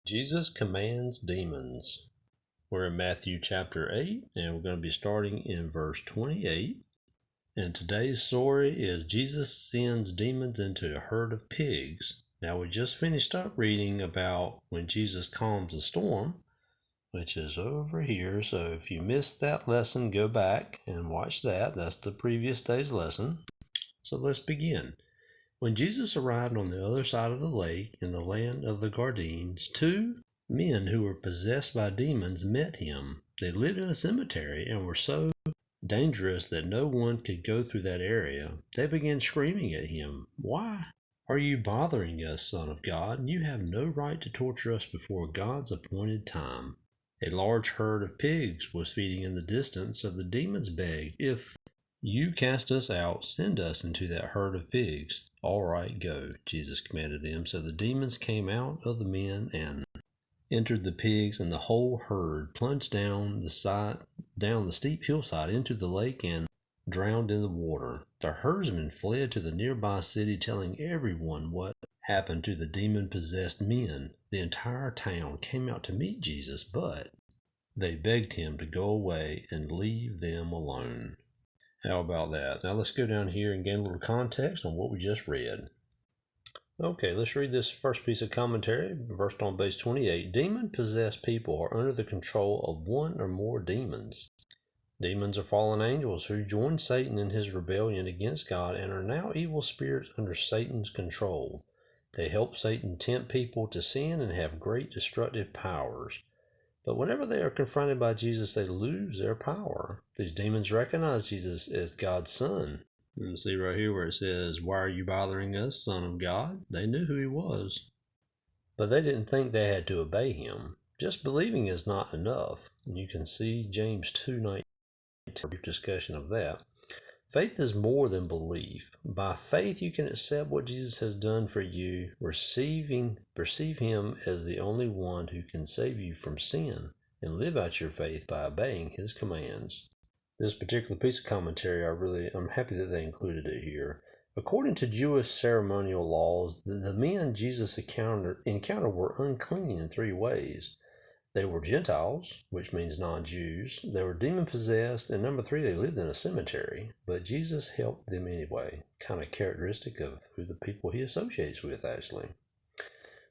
Jesus commands demons. We're in Matthew chapter 8, and we're going to be starting in verse 28. And today's story is Jesus sends demons into a herd of pigs. Now, we just finished up reading about when Jesus calms a storm, which is over here. So if you missed that lesson, go back and watch that. That's the previous day's lesson. So let's begin. When Jesus arrived on the other side of the lake in the land of the Gadarenes, two men who were possessed by demons met him. They lived in a cemetery and were so dangerous that no one could go through that area. They began screaming at him, "Why are you bothering us, Son of God? You have no right to torture us before God's appointed time." A large herd of pigs was feeding in the distance, so the demons begged, "If you cast us out, send us into that herd of pigs." "All right, go," Jesus commanded them. So the demons came out of the men and entered the pigs, and the whole herd plunged down the steep hillside into the lake and drowned in the water. The herdsmen fled to the nearby city, telling everyone what happened to the demon-possessed men. The entire town came out to meet Jesus, but they begged him to go away and leave them alone. How about that? Now let's go down here and gain a little context on what we just read. Okay, let's read this first piece of commentary, versed on base 28. Demon-possessed people are under the control of one or more demons. Demons are fallen angels who joined Satan in his rebellion against God and are now evil spirits under Satan's control. They help Satan tempt people to sin and have great destructive powers. But whenever they are confronted by Jesus, they lose their power. These demons recognize Jesus as God's Son. You can see right here where it says, "Why are you bothering us, Son of God?" They knew who he was, but they didn't think they had to obey him. Just believing is not enough. You can see James 2:19, a brief discussion of that. Faith is more than belief. By faith, you can accept what Jesus has done for you, perceive him as the only one who can save you from sin, and live out your faith by obeying his commands. This particular piece of commentary, I'm happy that they included it here. According to Jewish ceremonial laws, the men Jesus encountered were unclean in three ways. They were Gentiles, which means non-Jews. They were demon-possessed, and number three, they lived in a cemetery. But Jesus helped them anyway, kind of characteristic of who the people he associates with, actually.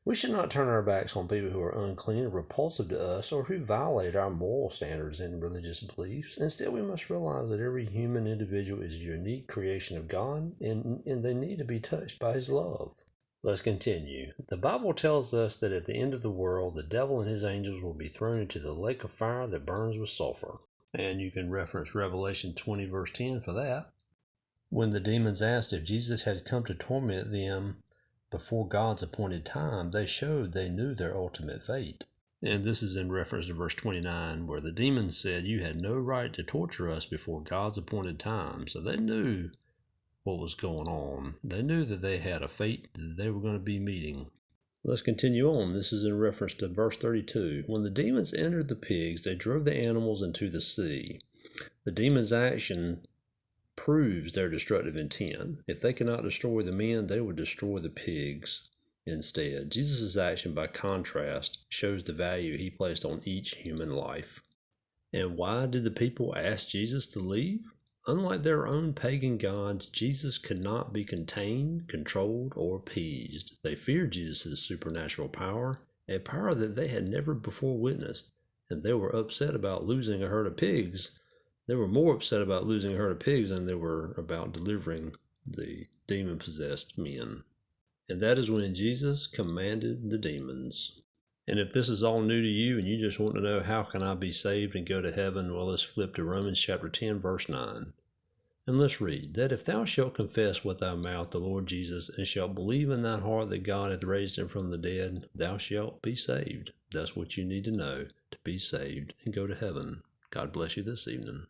We should not turn our backs on people who are unclean or repulsive to us or who violate our moral standards and religious beliefs. Instead, we must realize that every human individual is a unique creation of God, and they need to be touched by his love. Let's continue. The Bible tells us that at the end of the world, the devil and his angels will be thrown into the lake of fire that burns with sulfur. And you can reference Revelation 20 verse 10 for that. When the demons asked if Jesus had come to torment them before God's appointed time, they showed they knew their ultimate fate. And this is in reference to verse 29, where the demons said, "You had no right to torture us before God's appointed time." So they knew what was going on. They knew that they had a fate that they were going to be meeting. Let's continue on. This is in reference to verse 32. When the demons entered the pigs, they drove the animals into the sea. The demons' action proves their destructive intent. If they cannot destroy the men, they would destroy the pigs instead. Jesus' action, by contrast, shows the value he placed on each human life. And why did the people ask Jesus to leave? Unlike their own pagan gods, Jesus could not be contained, controlled, or appeased. They feared Jesus' supernatural power, a power that they had never before witnessed, and they were upset about losing a herd of pigs. They were more upset about losing a herd of pigs than they were about delivering the demon-possessed men. And that is when Jesus commanded the demons. And if this is all new to you and you just want to know how can I be saved and go to heaven, well, let's flip to Romans chapter 10, verse 9. And let's read, "That if thou shalt confess with thy mouth the Lord Jesus, and shalt believe in thine heart that God hath raised him from the dead, thou shalt be saved." That's what you need to know to be saved and go to heaven. God bless you this evening.